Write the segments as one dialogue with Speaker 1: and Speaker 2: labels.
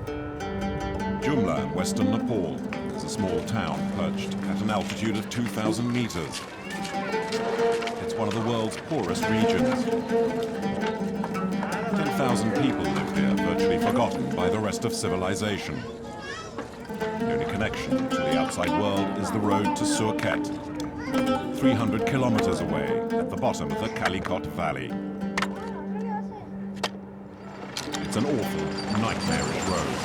Speaker 1: Jumla in western Nepal is a small town perched at an altitude of 2,000 meters. It's one of the world's poorest regions. 10,000 people live here, virtually forgotten by the rest of civilization. The only connection to the outside world is the road to Surkhet, 300 kilometers away at the bottom of the Kalikot Valley. It's an awful, nightmarish road.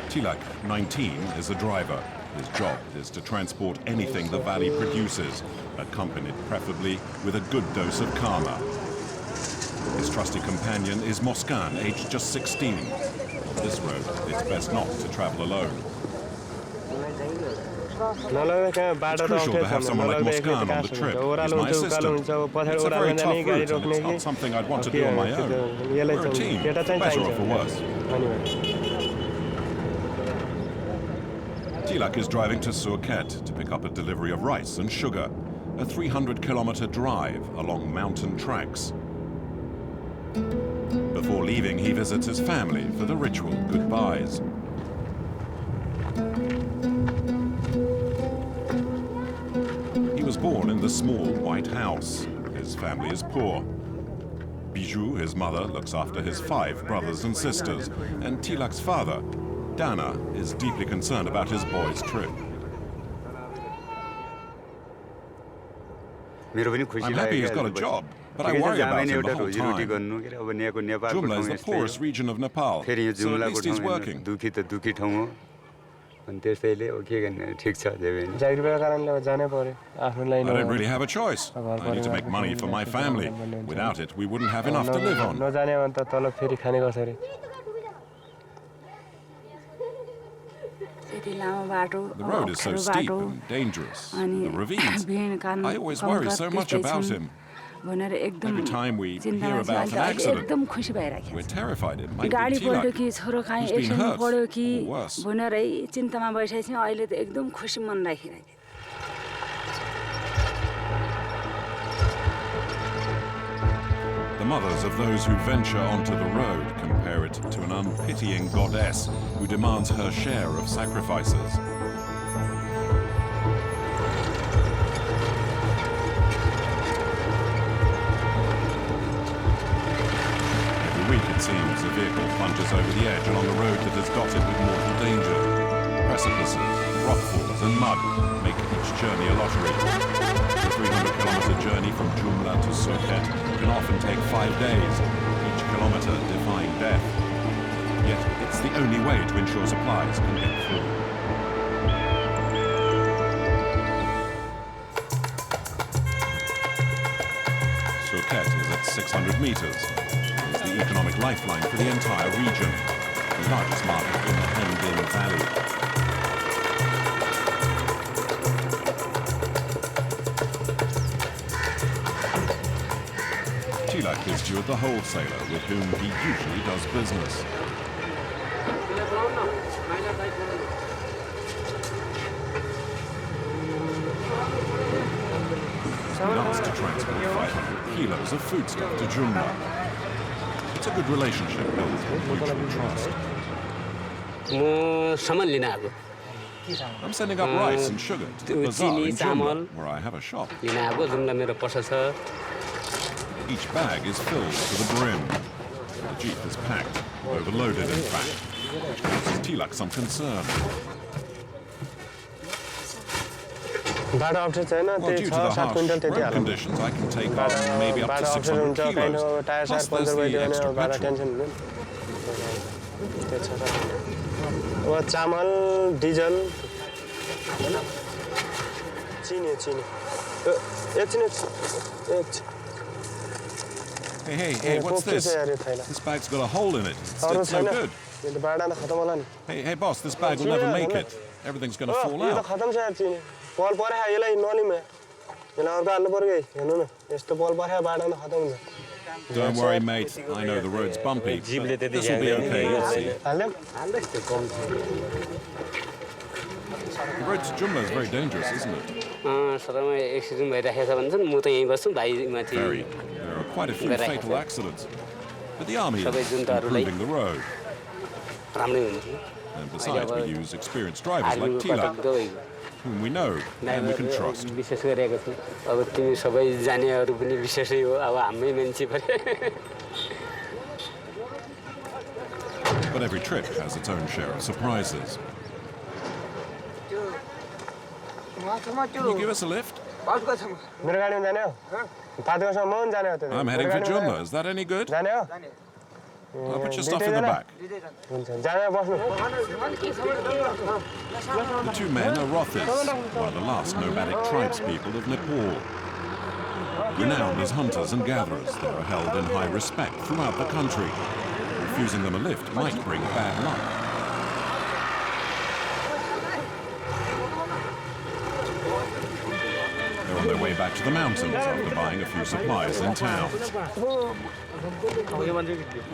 Speaker 1: Tilak, 19, is a driver. His job is to transport anything the valley produces, accompanied preferably with a good dose of karma. His trusty companion is Moskan, aged just 16. On this road, it's best not to travel alone. It's crucial to have someone like Moskan on the trip. He's my assistant. It's a very tough route, and it's not something I'd want to do on my own. We're a team, for better or for worse. Tilak is driving to Surkhet to pick up a delivery of rice and sugar, a 300-kilometer drive along mountain tracks. Before leaving, he visits his family for the ritual goodbyes. He was born in the small white house. His family is poor. Bijou, his mother, looks after his 5 brothers and sisters, and Tilak's father, Dana, is deeply concerned about his boy's trip. I'm happy he's got a job, but I worry about him the whole time. Jumla is the poorest region of Nepal, so at least he's working. I don't really have a choice. I need to make money for my family. Without it, we wouldn't have enough to live on. The road is so steep and dangerous. The ravines. I always worry so much about him. Every time we hear about an accident, we're terrified it might be Tilak, who's been hurt, or worse. The mothers of those who venture onto the road compare it to an unpitying goddess who demands her share of sacrifices. Every week, it seems, a vehicle plunges over the edge along a road that is dotted with mortal danger. Precipices, rockfalls and mud make each journey a lottery. The 300-kilometer journey from Jumla to Surkhet can often take 5 days, each kilometer defying death. Yet it's the only way to ensure supplies can get through. Surkhet is at 600 meters. It is the economic lifeline for the entire region, the largest market in the Hemdin Valley. Tilak is Stuart the wholesaler with whom he usually does business. He loves to transport 500 kilos of foodstuff to Jumla. It's a good relationship built on mutual trust. I'm sending up rice and sugar to the bazaar in Jumla, where I have a shop. Each bag is filled to the brim. The jeep is packed, overloaded in fact, which causes Tilak some concern. Well, due to the harsh road conditions, I can take on maybe up to 600 kilos, plus there's the extra petrol. Hey, what's this? This bag's got a hole in it. It's no good. Hey, boss, this bag will never make it. Everything's going to fall out. Don't worry, mate. I know the road's bumpy, but this will be okay, you'll see. The road to Jumla is very dangerous, isn't it? Very. There are quite a few fatal accidents. But the army is improving the road. And besides, we use experienced drivers like Tilak, whom we know and we can trust. But every trip has its own share of surprises. Can you give us a lift? I'm heading for Jumla. Is that any good? I'll put your stuff in the back. The two men are Rothis, one of the last nomadic tribespeople of Nepal. Renowned as hunters and gatherers, they are held in high respect throughout the country. Refusing them a lift might bring bad luck. They're on their way back to the mountains after buying a few supplies in town.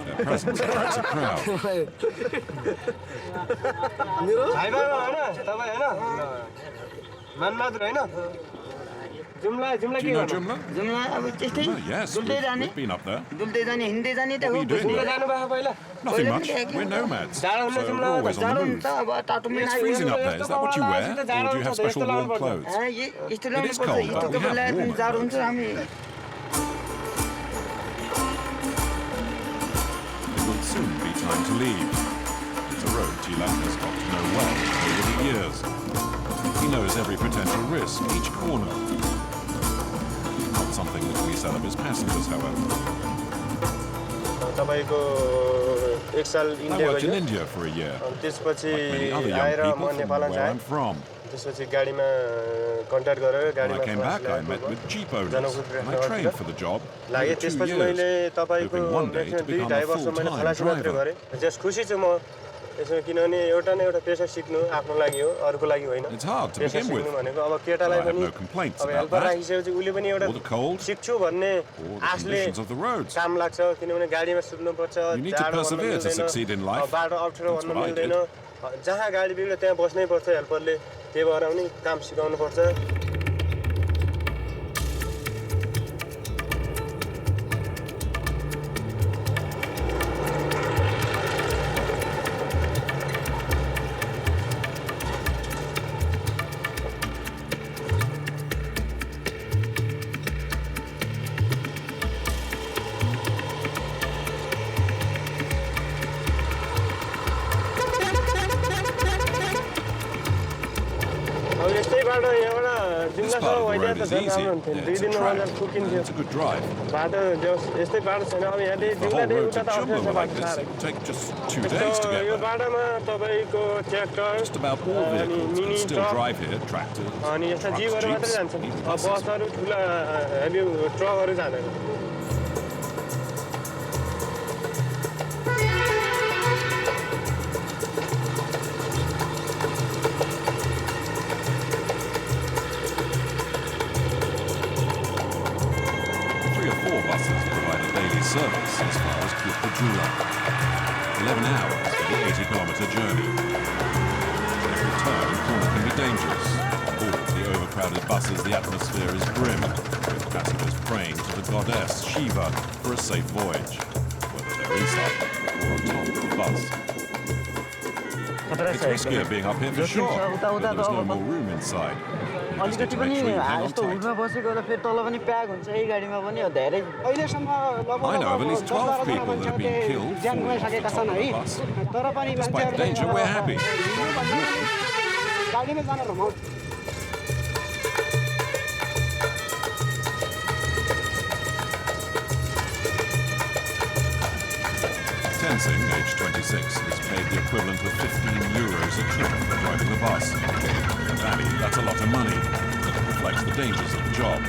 Speaker 1: Their presence attracts a crowd. Do you know Jumla? Yes, we've been up there. What are you doing here? Nothing much. We're nomads, so we're always on the move. It's freezing up there. Is that what you wear? Or do you have special warm clothes? It is cold, but we have warmer clothes. It will soon be time to leave. It's a road Tilak has got to know well over the years. He knows every potential risk, each corner. Not something that we set up as passengers, however. I worked in India for a year, like many other young people from where I'm from. When I came back, I met with jeep owners, and I trained for the job for 2 years, hoping one day to become a full-time driver. It's hard to begin with, but I have no complaints about that, or the cold, or the conditions of the roads. You need to persevere to succeed in life. That's what I did. This part of the road is easy. It's a track. It's a good drive. The whole road to Jumla like this would take just 2 days to get there. Just about all vehicles can still drive here. Tractors, trucks, jeeps, even buses. 3 or 4 buses provide a daily service as far as Tilak. 11 hours for the 80-kilometer journey. Every turn corner can be dangerous. On board the overcrowded buses, the atmosphere is grim, with passengers praying to the goddess Shiva for a safe voyage, whether they're inside or on top of the bus. It's riskier being up here for sure, but there's no more room inside. I know of at least 12 people that have been killed falling off the top of the bus. Despite the danger, we're happy. 'Tensing, age 26, is paid the equivalent of €15 a trip for driving the bus. In the valley, that's a lot of money, but it reflects the dangers of the job.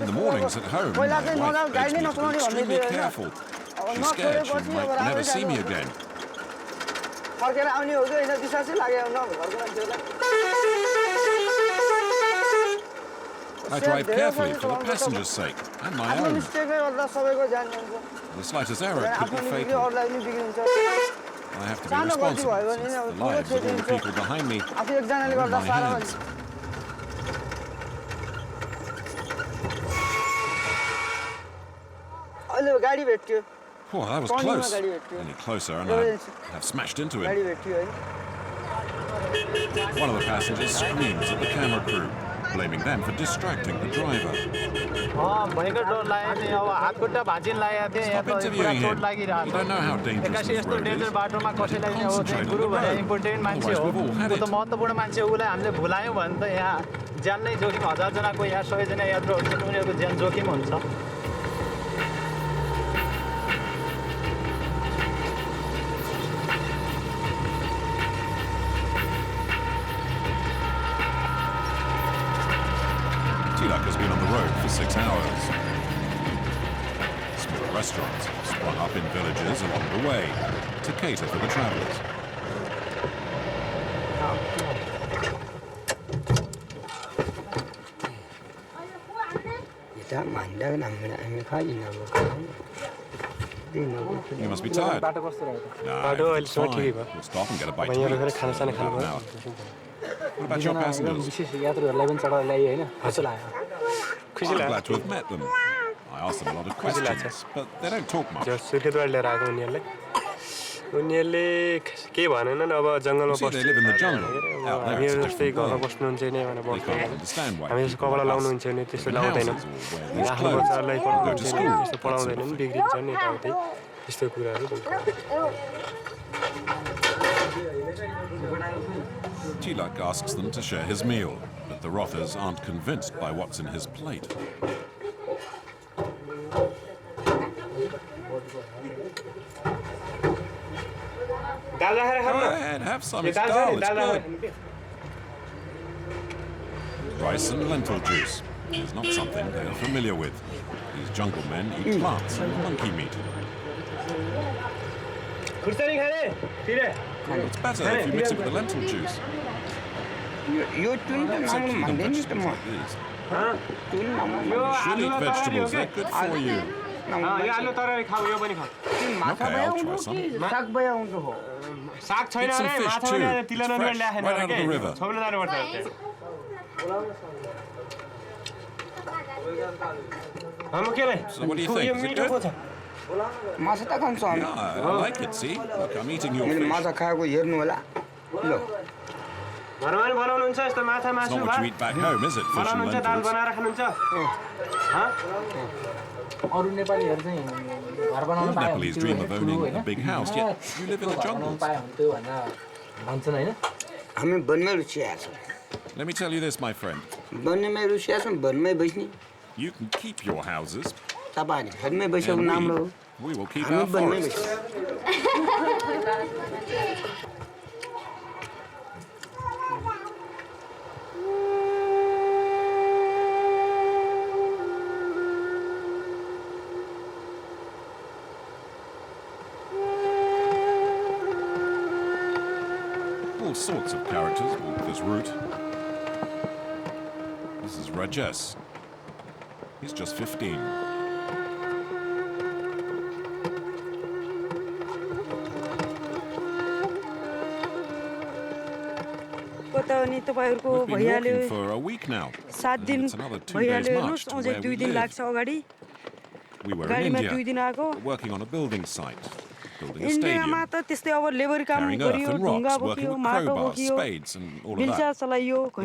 Speaker 1: In the mornings at home, my wife begs me to be extremely careful. She's scared she might never see me again. I drive carefully for the passenger's sake and my own. The slightest error could be fatal. I have to be responsible since the lives of all the people behind me are in my hands. Oh, that was close. Any closer and I'd have smashed into him. One of the passengers screams at the camera crew, blaming them for distracting the driver. Stop interviewing him. You don't know how dangerous this road is. Concentrate on the road. Otherwise, we've all had it. Tilak has been on the road for 6 hours. Small restaurants have sprung up in villages along the way to cater for the travellers. You must be tired. No, it's fine. We'll stop and get a bite to eat. What about your passengers? I'm glad to have met them. I asked them a lot of questions, but they don't talk much. You see, they live in the jungle. Out there it's a different world. They can't understand why people like us live in houses or wear these clothes or go to school, that sort of thing. Tilak asks them to share his meal, but the Rothers aren't convinced by what's in his plate. Go ahead, have some. It's dull, it's good. Rice and lentil juice is not something they are familiar with. These jungle men eat plants and monkey meat. It's better if you mix it with the lentil juice. You should eat vegetables, they're good for you. Okay, I'll try some. Eat some fish too. It's fresh, right out of the river. So what do you think? Is it good? Yeah, I like it, see? Look, I'm eating your fish. It's not what you eat back home, is it? Fish and lentils. All Nepalese dream of owning a big house, yet you live in the jungles. Let me tell you this, my friend. You can keep your houses, and we will keep our forests. All sorts of characters walk this route. This is Rajesh. He's just 15. We've been walking for a week now. It's another 2 days march to where we live. We were in India, working on a building site. Building a stadium, carrying earth and rocks, working with crowbars, spades and all of that. The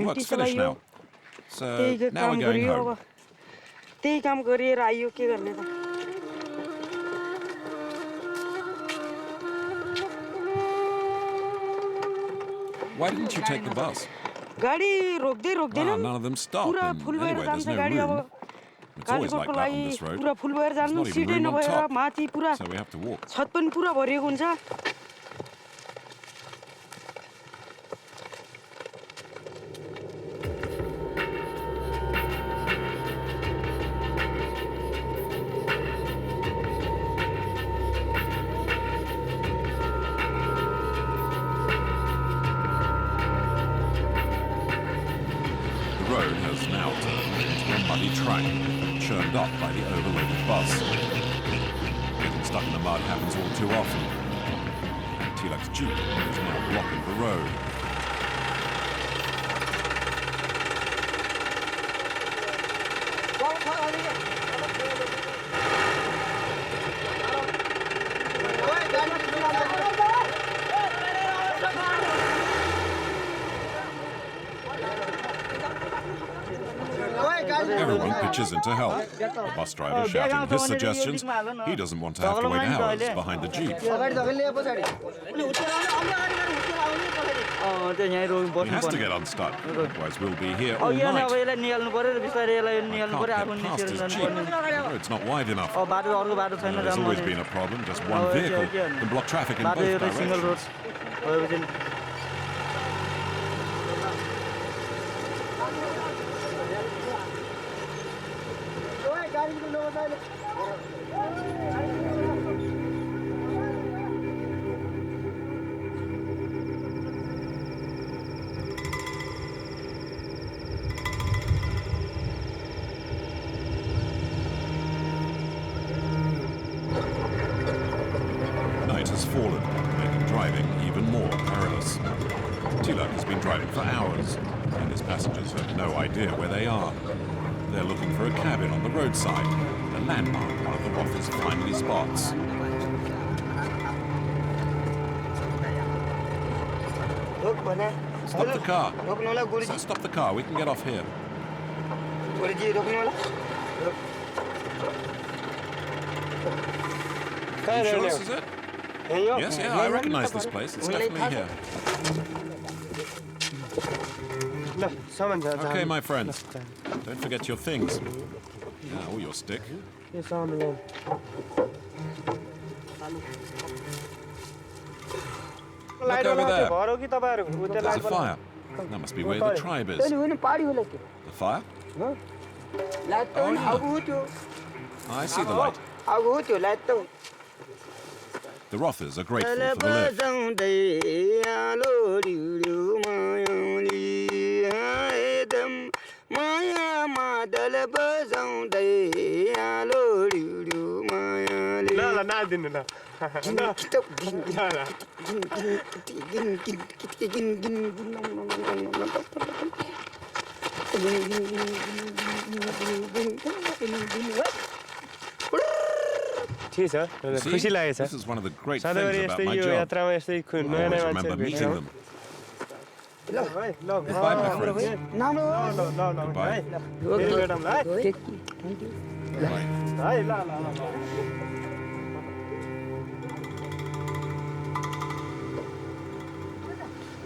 Speaker 1: work's finished now, so now we're going home. Why didn't you take the bus? None of them stop, and anyway, there's no room. It's always like that on this road. There's not even room on top, so we have to walk. The road has now turned into a muddy track, churned up by the overloaded bus. Getting stuck in the mud happens all too often. Tilak's jeep is now blocking the road. rushes in to help. The bus driver shouting his suggestions. He doesn't want to have to wait hours behind the jeep. He has to get unstuck, otherwise we'll be here all night. Can't get past his jeep. The road's not wide enough. There's always been a problem. Just one vehicle can block traffic in both directions. Night has fallen, making driving even more perilous. Tilak has been driving for hours, and his passengers have no idea where they are. They're looking for a cabin on the roadside, a landmark one of the Rothers finally spots. Stop the car. Stop the car, we can get off here. Are you sure this is it? Yes, yeah, I recognize this place. It's definitely here. Okay, my friends. Don't forget your things. Yeah, or your stick. Look over there. There's a fire. That must be where the tribe is. The fire? Oh, yeah. I see the light. The Rothers are grateful for the
Speaker 2: This
Speaker 1: is one of the great things about my job. I always remember meeting them. Goodbye, my friends. Goodbye.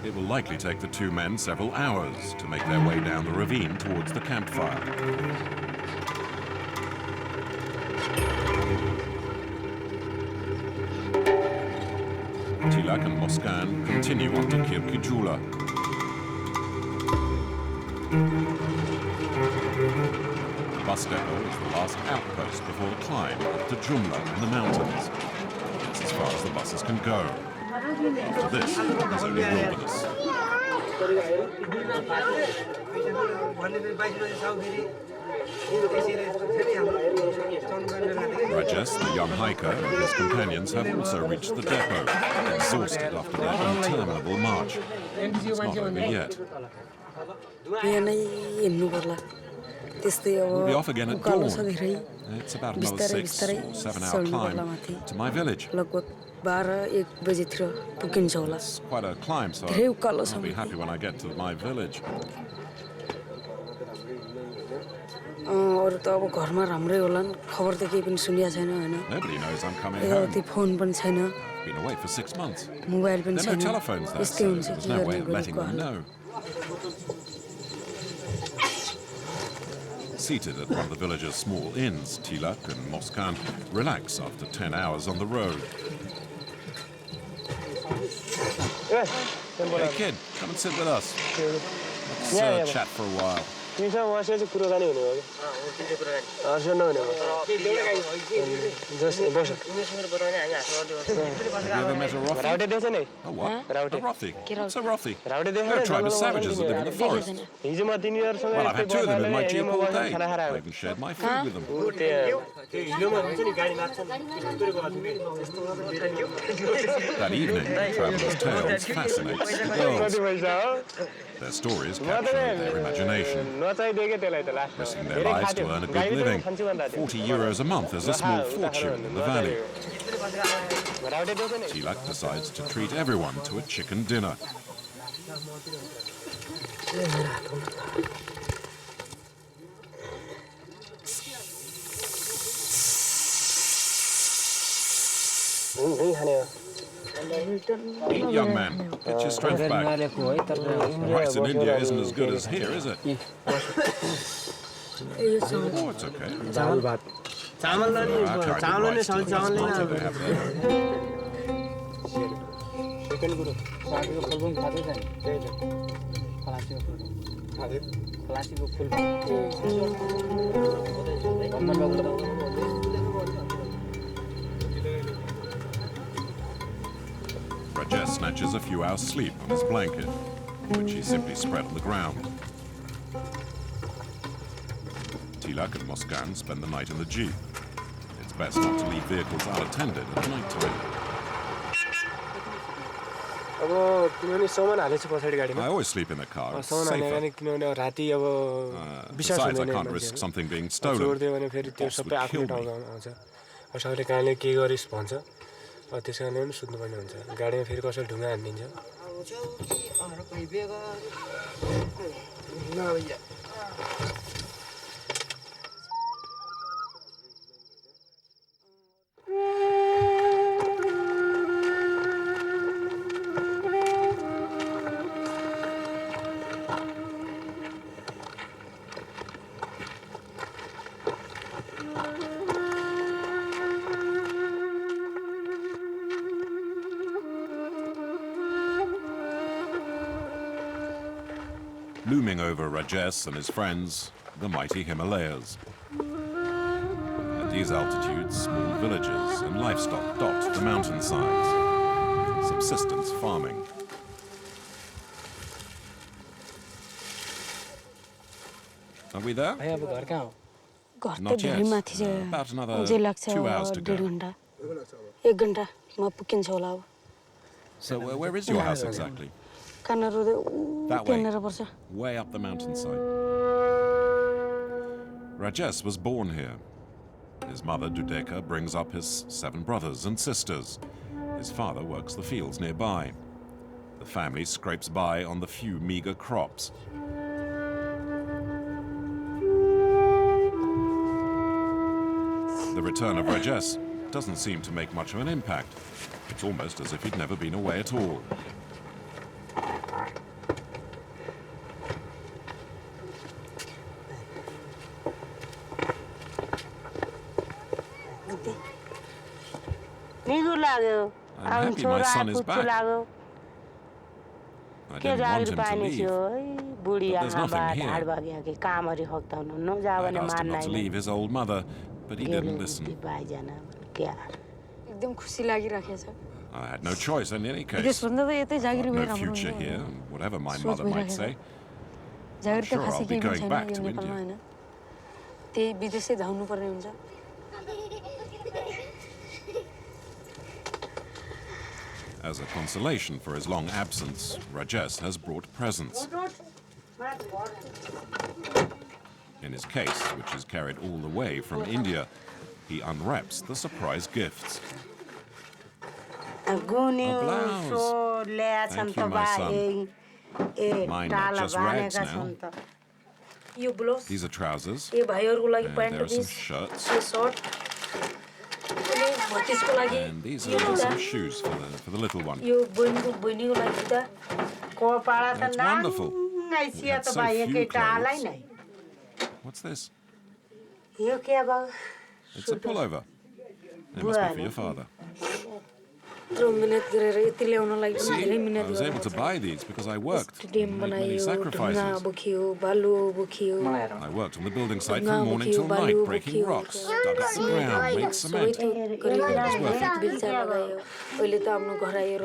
Speaker 1: It will likely take the two men several hours to make their way down the ravine towards the campfire. Tilak and Moscan continue on to Kirkijula. The bus depot is the last outpost before the climb up to Jumla in the mountains. It's as far as the buses can go. After this, there's only wilderness. Rajesh, the young hiker, and his companions have also reached the depot, exhausted after their interminable march. It's not over yet. We'll be off again at dawn. It's about another 6 or 7 hour climb to my village. It's quite a climb, so I'll be happy when I get to my village. Nobody knows I'm coming home. Been away for 6 months. There are no telephones there, so there's no way of letting them know. Seated at one of the village's small inns, Tilak and Moscan relax after 10 hours on the road. Hey kid, come and sit with us. Let's chat for a while. Have you ever met a Rothi? A what? A Rothi? What's a Rothi? They're a tribe of savages that live in the forest. Well, I've had two of them in my jeep all day. I even shared my food with them. That evening, travelers' tales fascinates the girls. Their stories capture their imagination. Risking their lives to earn a good living. 40 euros a month is a small fortune in the valley. Tilak decides to treat everyone to a chicken dinner. Eat, young man. Get your strength back. Rice in India isn't as good as here, is it? Oh, it's okay. Rajesh snatches a few hours' sleep on his blanket, which he simply spread on the ground. Tilak and Muskan spend the night in the jeep. It's best not to leave vehicles unattended at night time. I always sleep in the car. It's safer. Besides, I can't risk something being stolen. Boss would kill me. Looming over Rajesh and his friends, the mighty Himalayas. At these altitudes, small villages and livestock dot the mountainsides. Subsistence farming. Are we there? Not yet. About another 2 hours to go. So where is your house exactly? That way, way up the mountainside. Rajesh was born here. His mother, Dudeka, brings up his 7 brothers and sisters. His father works the fields nearby. The family scrapes by on the few meager crops. The return of Rajesh doesn't seem to make much of an impact. It's almost as if he'd never been away at all. I'm happy my son is back. I didn't want him to leave, but there's nothing here. I asked him not to leave his old mother, but he didn't listen. I had no choice in any case. I've no future here, and whatever my mother might say. I'm sure I'll be going back to India. As a consolation for his long absence, Rajesh has brought presents. In his case, which is carried all the way from India, he unwraps the surprise gifts. A blouse. Thank you, my son. Mine are just rags now. These are trousers, and there are some shirts. And these are some shoes for the little one. That's wonderful. We had so few clothes. What's this? It's a pullover. It must be for your father. See, I was able to buy these because I worked and made many sacrifices. I worked on the building site from morning till night, breaking rocks, dug up the ground, made cement. It was worth it.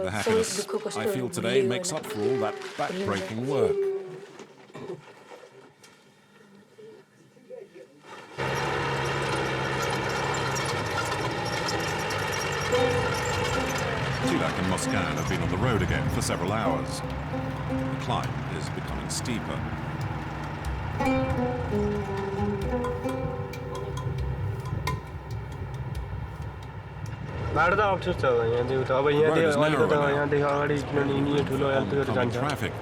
Speaker 1: The happiness I feel today makes up for all that back-breaking work. Tilak and Muskan have been on the road again for several hours. The climb is becoming steeper. The road is narrower now. Oncoming traffic.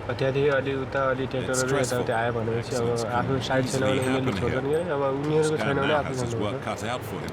Speaker 1: It's stressful. Accidents can easily happen here. Muskan now has his work cut out for him.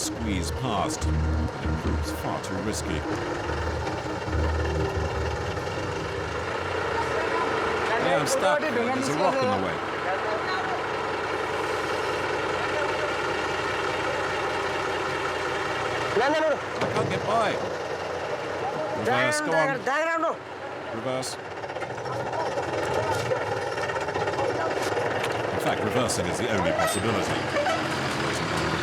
Speaker 1: squeeze past, but it proves far too risky. Yeah, I'm stuck. There's a rock in the way. I can't get by. Reverse, go on. Reverse. In fact, reversing is the only possibility.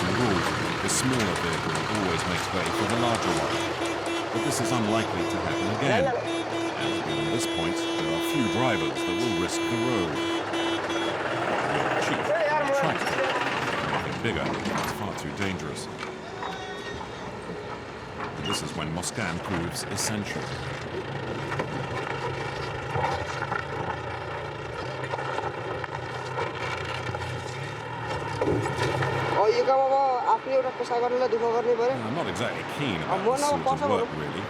Speaker 1: The rules, the smaller vehicle always makes way for the larger one. But this is unlikely to happen again. And beyond this point, there are few drivers that will risk the road. Cheap, tractor. Nothing bigger, it's far too dangerous. And this is when Moscan proves essential. I'm not exactly keen about this sort of work, really.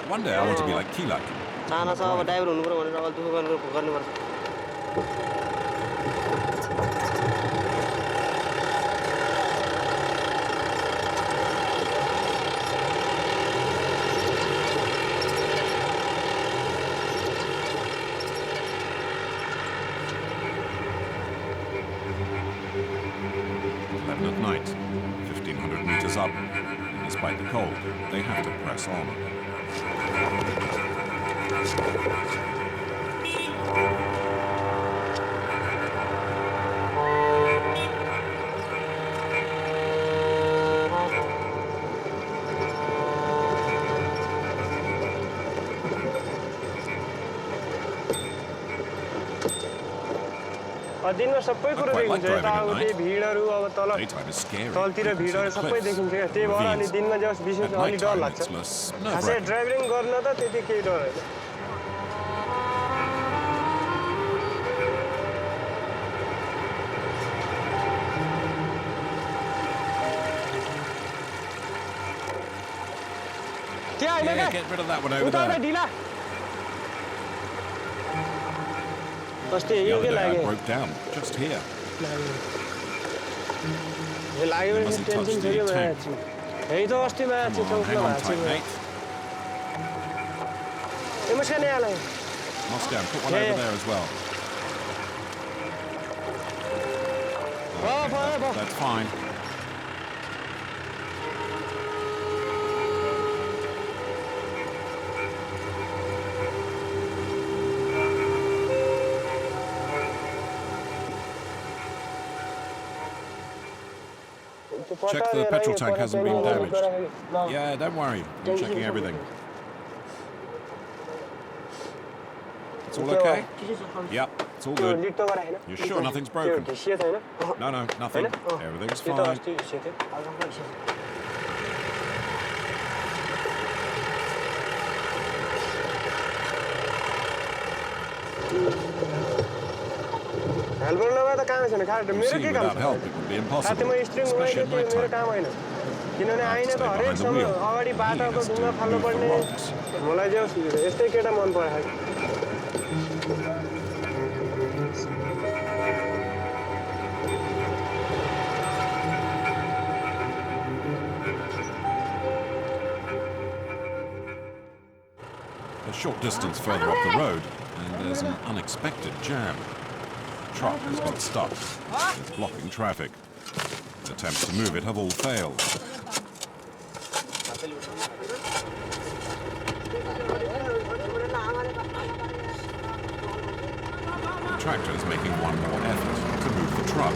Speaker 1: One day I want to be like Tilak. At night, 1,500 meters up, and despite the cold, they have to press on.
Speaker 2: दिनमा सबै कुरो देखिन्छ यताउति भिडहरु अब तल तलतिर भिडहरु सबै देखिन्छ के त्यही भएर अनि दिनमा जस विशेष अलि डर लाग्छ खासै ड्राइभिङ गर्न त त्यति केही डर हैन
Speaker 1: Yeah, get rid of that one over there. The other day I broke down, just here. You mustn't touch the tank. Come on, hang on tight, mate. Moscow, put one over there as well. Okay, that's fine. Check the petrol tank hasn't been damaged. Yeah, don't worry. I'm checking everything. It's all okay? Yep, it's all good. You're sure nothing's broken? No, nothing. Everything's fine. See, without help, it would be impossible, especially at night time. I have to stay behind the wheel. He has to move the rocks. A short distance further up the road, and there's an unexpected jam. The truck has got stuck. It's blocking traffic. Attempts to move it have all failed. The tractor is making one more effort to move the truck.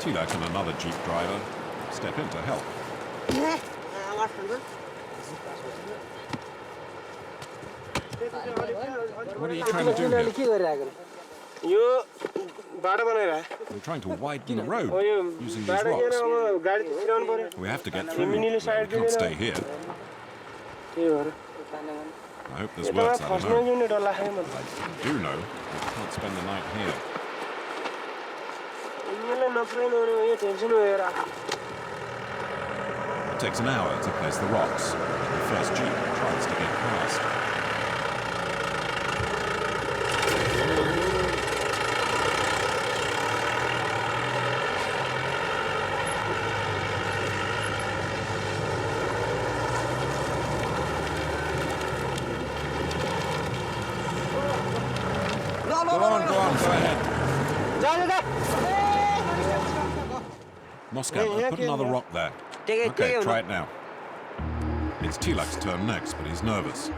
Speaker 1: Tilak and another Jeep driver step in to help. What are you trying to do here?
Speaker 2: यो बाटो बनाइरा
Speaker 1: We're trying to widen the road
Speaker 2: हो यो
Speaker 1: using these
Speaker 2: बाटो
Speaker 1: rocks.
Speaker 2: किन अब गाडी छिराउनु पर्यो
Speaker 1: We have to get through.
Speaker 2: मिनीले
Speaker 1: We
Speaker 2: side
Speaker 1: can't stay here.
Speaker 2: त्यही भएर
Speaker 1: I hope this
Speaker 2: यता
Speaker 1: works. I
Speaker 2: खस्न
Speaker 1: don't know.
Speaker 2: किन डर लाग्यो म
Speaker 1: I do know we can't spend the night here.
Speaker 2: यिनीले नफ्रेन भने यो टेन्सन भएर
Speaker 1: It takes an hour to place the rocks. The first jeep tries to get past. Go on, go ahead. Moscow, put another rock there. Okay, try it now. It's Tilak's turn next, but he's nervous.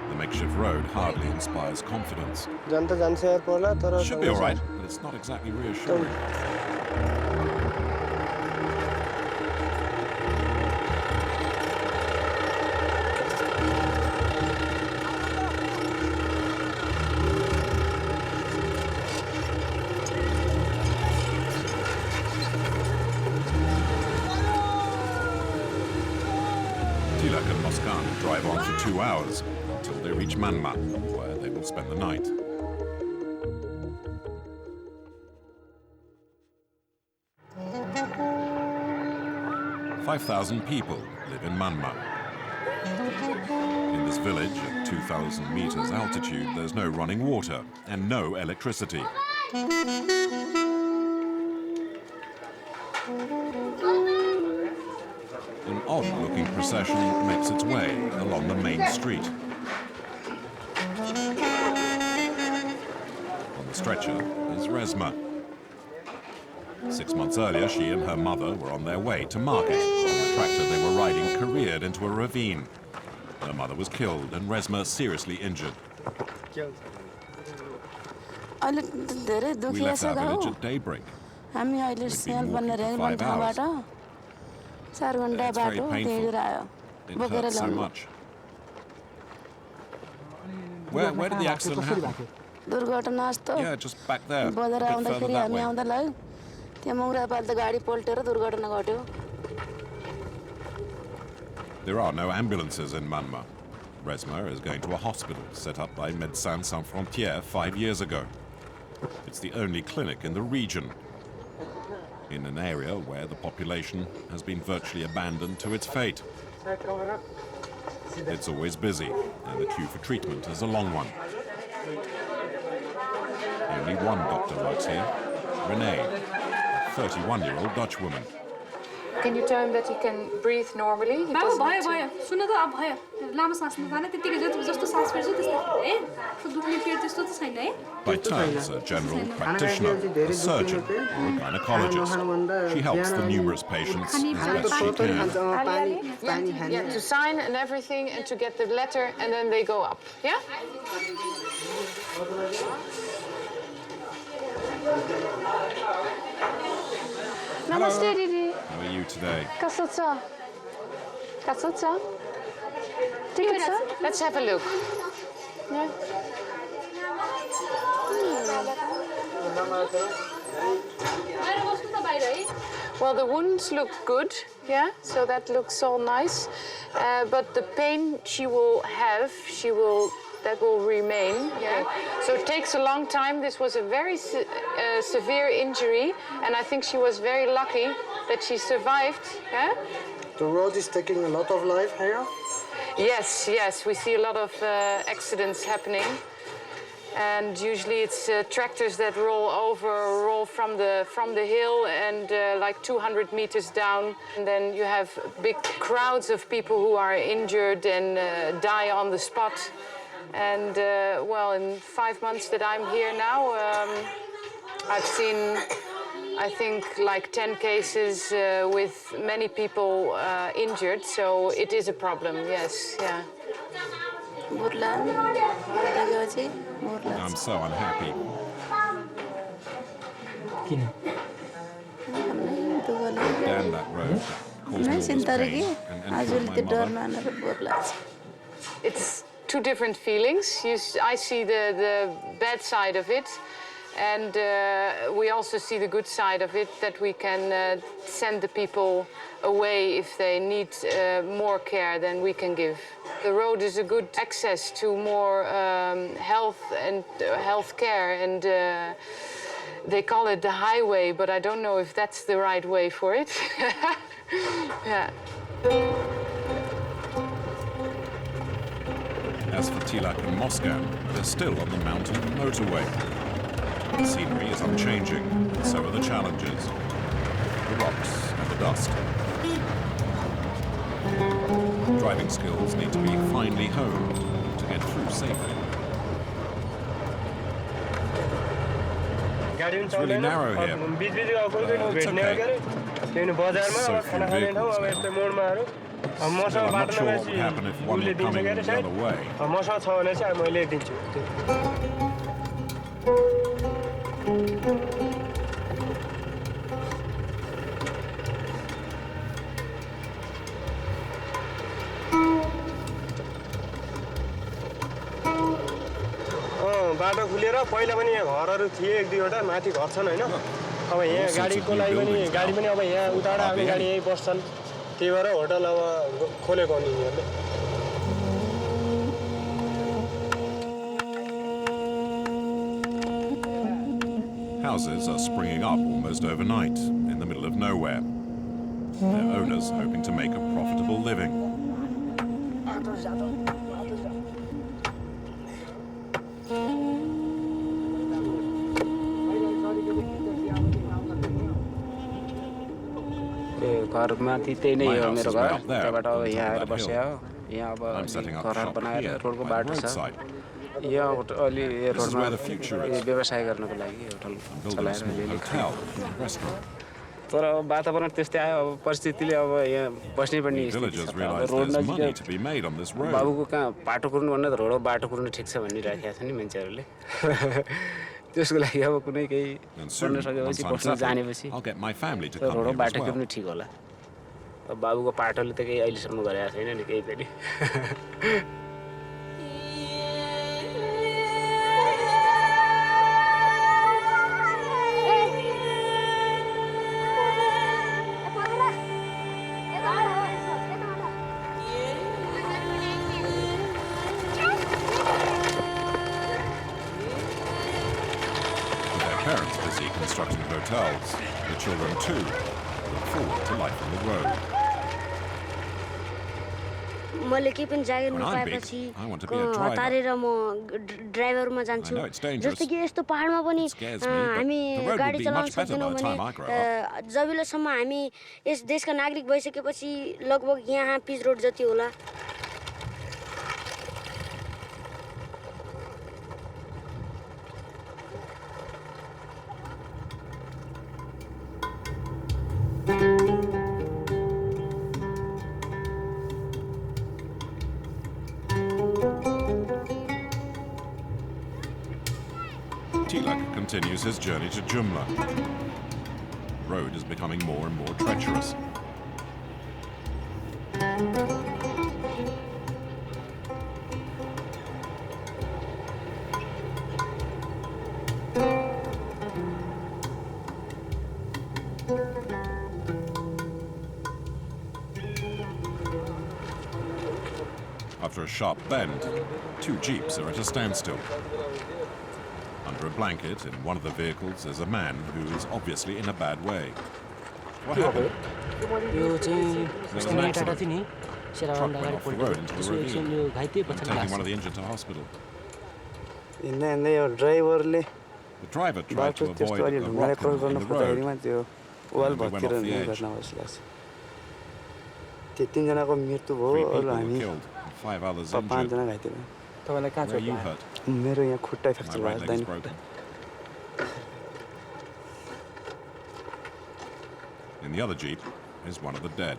Speaker 1: The makeshift road hardly inspires confidence.
Speaker 2: जनता जान्छ यार पर्ला तर
Speaker 1: Should be all right, but it's not exactly reassuring. Tilak and Moscan drive on for 2 hours until they reach Manma, where they will spend the night. "5,000 people live in Manma. In this village at 2,000 meters altitude, there's no running water and no electricity. An odd-looking procession makes its way along the main street. On the stretcher is Reshma. 6 months earlier, she and her mother were on their way to market when the tractor they were riding careered into a ravine. Her mother was killed and Reshma seriously injured. We left our village at daybreak. We'd been walking for 5 hours. It's very painful. It hurts so much. Where did the accident happen? Yeah, just back there. A bit further that way. There are no ambulances in Manma. Reshma is going to a hospital set up by Médecins Sans Frontières 5 years ago. It's the only clinic in the region, in an area where the population has been virtually abandoned to its fate. It's always busy, and the queue for treatment is a long one. Only one doctor works here, Renee, a 31-year-old Dutch woman.
Speaker 3: Can you tell him that he can breathe normally? He doesn't need to-
Speaker 1: By turns, a general practitioner, a surgeon, or a gynecologist. She helps the numerous patients as best she can.
Speaker 3: Yeah, to sign and everything and to get the letter and then they go up. Yeah?
Speaker 1: Namaste, Didi. How are you today?
Speaker 3: Let's have a look. Yeah. Well, the wounds look good, yeah, so that looks all nice. But the pain she will have, that will remain, yeah. So it takes a long time. This was a very severe injury, and I think she was very lucky that she survived, yeah.
Speaker 4: The road is taking a lot of life here.
Speaker 3: Yes, we see a lot of accidents happening. And usually it's tractors that roll from the hill and like 200 meters down. And then you have big crowds of people who are injured and die on the spot. And well, in 5 months that I'm here now, I've seen, I think, like 10 cases with many people injured. So it is a problem, yes, yeah.
Speaker 1: I'm so unhappy. Damn that road. Caused me all this pain and for my mother.
Speaker 3: It's two different feelings. I see the bad side of it, and we also see the good side of it, that we can send the people away if they need more care than we can give. The road is a good access to more health and health care, and they call it the highway, but I don't know if that's the right way for it. Yeah.
Speaker 1: As for Tilak and Moscow, they're still on the mountain motorway. The scenery is unchanging, and so are the challenges. The rocks and the dust. Driving skills need to be finely honed to get through safely. It's really narrow here. It's okay. I'm not sure what would happen if one were coming the other way.
Speaker 2: बाटो खुलेर पहिला पनि यहाँ घरहरू थिए एक दुईवटा माथि घर छन् हैन अब यहाँ गाडीको लागि पनि गाडी पनि अब यहाँ उताबाट आउने गाडी यही बस्छन् त्यही भएर होटल अब खोलेको नि यिनीहरूले
Speaker 1: Houses are springing up almost overnight in the middle of nowhere. Their owners hoping to make a profitable living.
Speaker 5: घरमाथि त्यही नै हो मेरो घर त्यहाँबाट अब यहाँ आएर बस्या हो यहाँ अब घर बनाएर रोडको बाटो छ यहाँ अलि रोडमा व्यवसाय गर्नको लागि होटल चलाएर तर अब वातावरण त्यस्तै आयो अब परिस्थितिले अब यहाँ बस्नै पर्ने रोड नजिक बाबुको कहाँ बाटो कुर्नु भन्दा त रोड बाटो कुर्नु ठिक छ भनिराखेका छ नि मान्छेहरूले त्यसको लागि अब कुनै केही गर्न सकेपछि बस्न जानेपछि रोड बाटो कुर्नु ठिक होला अब बाबुको पाटोले त केही अहिलेसम्म गरेको छैन नि केही पनि
Speaker 1: Parents busy constructing hotels. The children too look forward to life on the road.
Speaker 6: मैले केही पनि जागिर नपाएपछि हतारेर म ड्राइभरमा जान्छु जस्तो कि यस्तो पहाडमा पनि हामी गाडी चलाउन सक्दैनौँ भने जबेलासम्म हामी यस देशका नागरिक भइसकेपछि लगभग यहाँ पिच रोड जति होला
Speaker 1: Tilak continues his journey to Jumla. The road is becoming more and more treacherous. After a sharp bend, two jeeps are at a standstill. Under a blanket in one of the vehicles is a man who is obviously in a bad way. What happened? There's an accident. The truck went off the road into the ravine, taking one of the injured to hospital. The driver tried to avoid a rock in the road and went off the edge. 3 people were killed and 5 others injured. Where are you hurt? My right leg is broken. In the other jeep is one of the dead.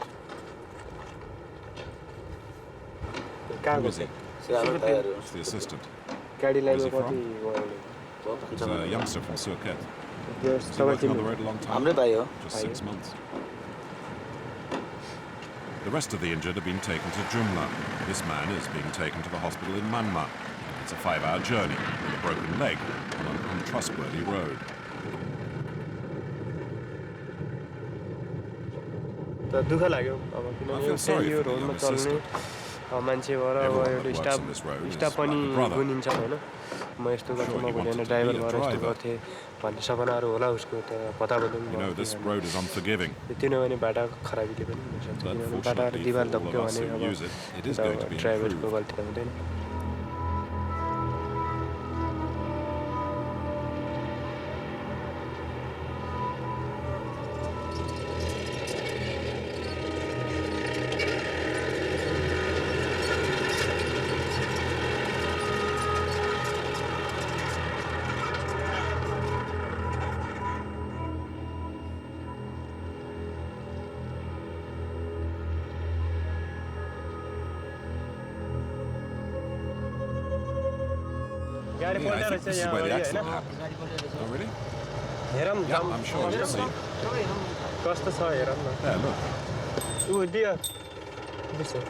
Speaker 1: Who is he? It's the assistant. Where is he from? He's a youngster from Surket. He's been working on the road a long time? Just 6 months. The rest of the injured have been taken to Jumla. This man is being taken to the hospital in Manma. It's a 5-hour journey with a broken leg on an untrustworthy road.
Speaker 2: दुःख लाग्यो अब किनभने यो रोडमा चल्ने मान्छे भएर अब एउटा स्टाफ पनि गुनिन्छ हैन म यस्तो गर्छु म भोलि हैन ड्राइभर भएर यस्तो गर्थेँ भन्ने सपनाहरू होला उसको त पत्ता पनि
Speaker 1: this road is unforgiving.
Speaker 2: त्यो नभने बाटाको खराबीले पनि हुनसक्छ किनभने बाटाको दिवाल धक्क्यो भने अब ड्राइभरको गल्ती हुँदैन
Speaker 1: Yeah, I think this is where the accident happened. Oh, really? Yeah, I'm sure you'll see. There, look.
Speaker 2: Ooh, dear. This one.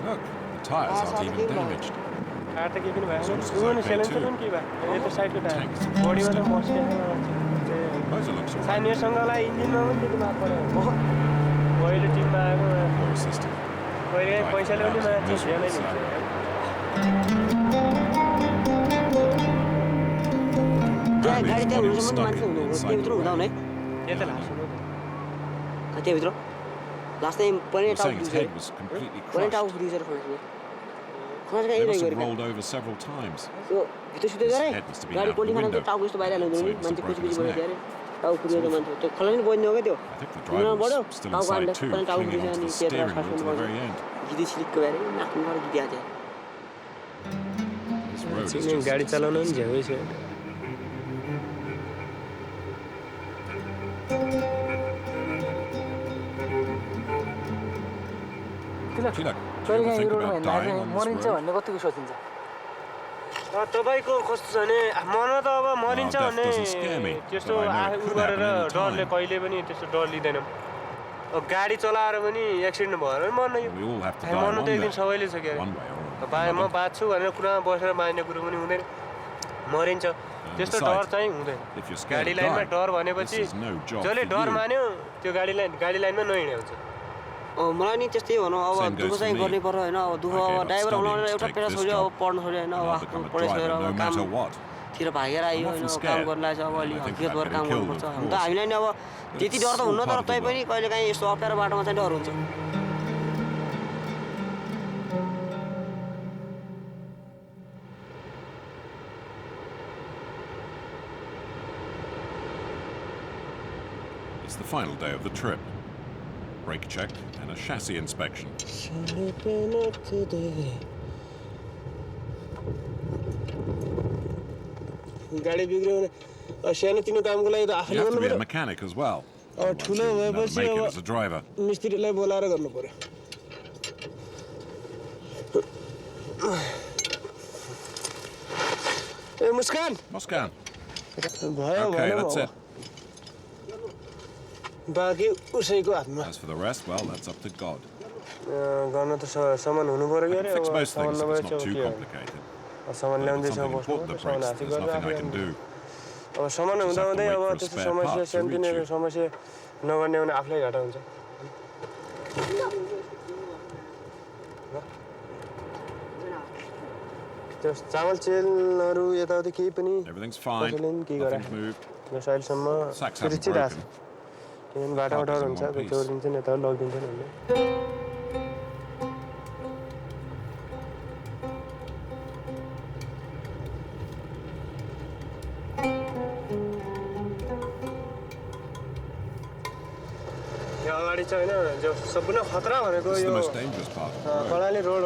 Speaker 1: Look, the tyres aren't even damaged.
Speaker 2: Car त के पनि भएन उनी सेलेन्सर पनि के भयो यता साइडको टायर बडीमा त मस्किया साइनियरसँगलाई इन्जिनमा पनि त्यति माग पर्यो पहिलो टिममा आएको पहिले पैसाले पनि माथि झेलै दिन्छ
Speaker 7: गाडी त्यहाँ हुनुसम्म मान्छे हुनु त्यहाँभित्र हुँदा हुने
Speaker 2: यता लाग्छ
Speaker 7: त्यहाँभित्र लास्ट टाइम पनि टाउको freezer खोल्छ
Speaker 1: They must have rolled over several times.
Speaker 7: His head must have been out the window, so he must have broken his neck. I think the driver was still inside too, clinging onto the steering wheel to the very end. This road is just...
Speaker 2: गाडी चलाउन पनि झ्याउै छ
Speaker 1: Tilak, do you ever think about dying on this road?
Speaker 7: भन्ने कतिको सोचिन्छ
Speaker 2: तपाईको कस्तो छ भने मनमा त अब मरिन्छ भन्ने त्यस्तो उ गरेर डरले कहिले पनि त्यस्तो डर लिँदैनौँ अब गाडी चलाएर पनि एक्सिडेन्ट भएर मर्न यो मर्नु त एकदिन सबैले छ के अरे म बाँच्छु भनेर कुरामा बसेर मान्ने कुरो पनि हुँदैन मरिन्छ त्यस्तो डर चाहिँ हुँदैन गाडी लाइनमा डर भनेपछि जसले डर मान्यो त्यो गाडी लाइनमा नहिँड्ने हुन्छ
Speaker 7: मलाई नि त्यस्तै भनौँ अब दुःख चाहिँ गर्नै पर्यो होइन अब दुःख अब ड्राइभर हुन एउटा पेरा छोड्यो अब पढ्नु छोड्यो होइन अब आफ्नो पढाइ छोडेर अब कामतिर भागेर आयो होइन काम गर्नलाई चाहिँ अब अलि हकियत भएर काम गर्नुपर्छ हुन त हामीलाई नि अब त्यति डर त हुन्न तर तैपनि कहिलेकाहीँ यस्तो अप्ठ्यारो बाटोमा चाहिँ डर हुन्छ
Speaker 1: It's the final day of the trip. Brake check and a chassis inspection.
Speaker 2: गाडी बिग्रियो भने सानो तिनो कामको लागि त आफैले
Speaker 1: You have to be
Speaker 2: गर्नु
Speaker 1: a mechanic as well.
Speaker 2: अब ठुलो भएपछि
Speaker 1: Make it as a driver.
Speaker 2: मिस्त्रीलाई बोलाएर गर्नु पर्यो ए मुस्कान
Speaker 1: Muscan.
Speaker 2: भयो
Speaker 1: Okay, that's it.
Speaker 2: बाँकी उसैको हातमा
Speaker 1: As for the rest, well, that's up to God.
Speaker 2: गर्न त सामान हुनु पर्यो के अरे
Speaker 1: Fix
Speaker 2: अब
Speaker 1: most
Speaker 2: सामान
Speaker 1: things if
Speaker 2: नभए
Speaker 1: it's not
Speaker 2: चाहिँ
Speaker 1: too
Speaker 2: के हो
Speaker 1: complicated.
Speaker 2: सामान
Speaker 1: If
Speaker 2: ल्याउँदै
Speaker 1: it's
Speaker 2: छ
Speaker 1: something
Speaker 2: बस्नु
Speaker 1: important that
Speaker 2: सामान
Speaker 1: breaks,
Speaker 2: हाथी
Speaker 1: there's
Speaker 2: गर्दा
Speaker 1: nothing I
Speaker 2: आफै
Speaker 1: can do.
Speaker 2: अब सामान हुँदा हुँदै अब त्यस्तो समस्या सानोतिनो समस्या नगर्ने भने आफूलाई घाटा हुन्छ त्यो चामल चेलहरू यताउति केही पनि
Speaker 1: Everything's fine. Nothing's moved.
Speaker 2: अहिलेसम्म सुरक्षित आएको छ किनभने बाटोमा डर हुन्छ कोही चोरिदिन्छन् यता लगिदिन्छन् भन्ने अगाडि चाहिँ होइन जो सबभन्दा खतरा भनेको यो कर्णाली रोड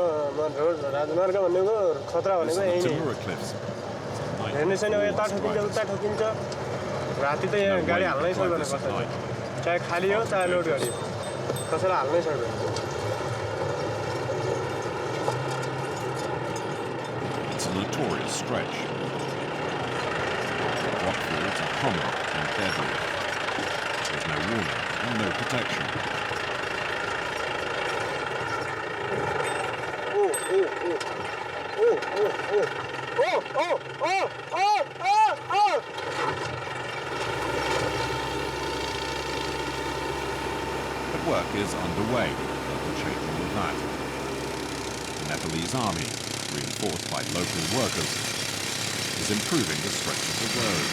Speaker 2: राजमार्ग भनेको खतरा भनेको यही नै हेर्ने छैन यता ठोकिन्छ उता ठोकिन्छ राति त यहाँ गाडी हाल्नै सक्दैन कसैले चाहे खाली हो चाहे लोड गाडी हो कसैलाई हाल्नै सक्दैन
Speaker 1: It's a notorious stretch. Rockfalls are common and deadly. There's no warning and no protection. But work is underway. Nothing changing with that. The Nepalese army, reinforced by local workers, is improving the stretch of the road.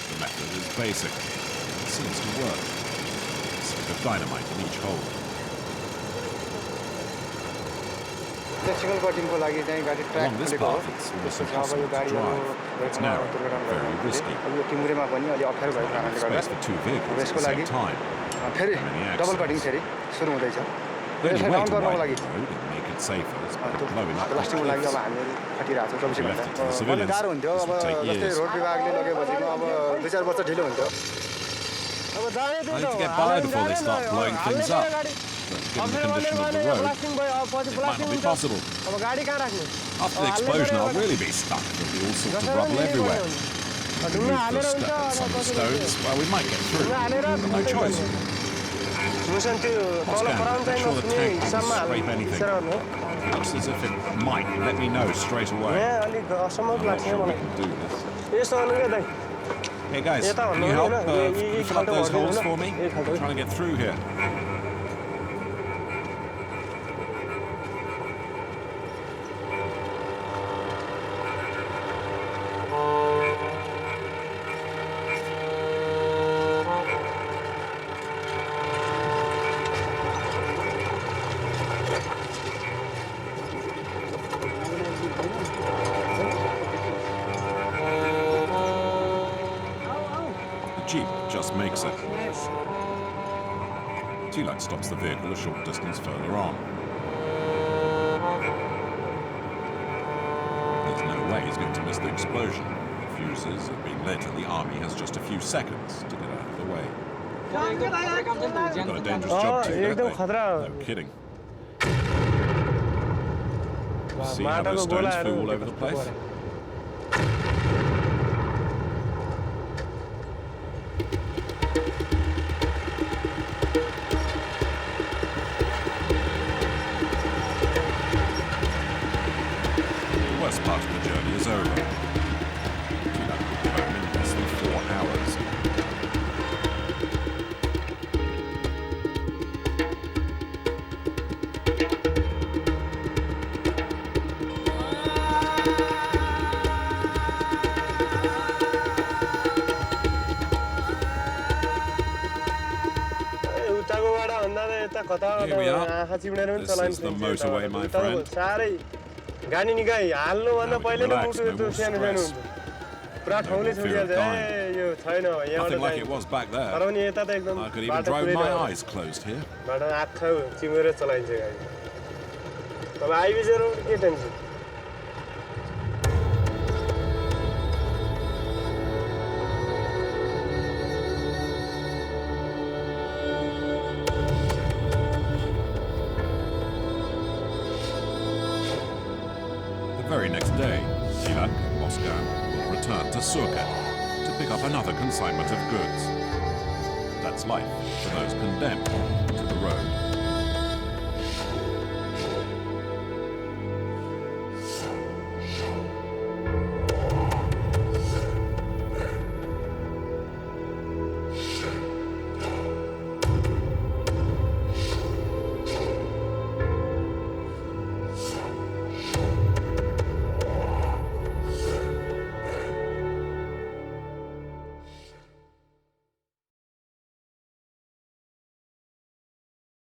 Speaker 1: The method is basic. It seems to work. A stick of dynamite in each hole. Along this path, it's almost impossible to drive. It's narrow, very risky. Space for 2 vehicles at the same time. Many accidents. The only way to widen the road and make it safer is by blowing up the cliffs. If we left it to the civilians, this would take years. I need to get by before they start blowing things up. But given the condition of the road, it might not be possible. After the explosion, I'll really be stuck. There'll be all sorts of rubble everywhere. Remove some of the stones, well, we might get through. But no choice. Oscar, make sure the tank doesn't scrape anything. It looks as if it might. Let me know straight away. I'm not sure we can do this. Hey guys, can you help fill up those holes for me? I'm trying to get through here. Jeep just makes it. Tilak stops the vehicle a short distance further on. There's no way he's going to miss the explosion. The fuses have been lit and the army has just a few seconds to get out of the way. You've got a dangerous job too, don't they? No kidding. See how those stones flew all over the place? Part of the journey is over. Tilak will be home in less than 4 hours. Here we are. This is the motorway, my friend.
Speaker 2: गाडी निकाई हाल्नुभन्दा पहिले नै मुटु यस्तो सानो सानो हुन्छ पुरा ठाउँले छोडिहाल्छ यो छैन
Speaker 1: Nothing like it was back there.
Speaker 2: तर पनि यता त एकदम
Speaker 1: I could even drive with my eyes closed here.
Speaker 2: बाटो आँखा चिमेर चलाइन्छ गाडी अब आइबिजेर के tension
Speaker 1: The very next day, Tilak and Oscar will return to Surka to pick up another consignment of goods. That's life for those condemned to the road.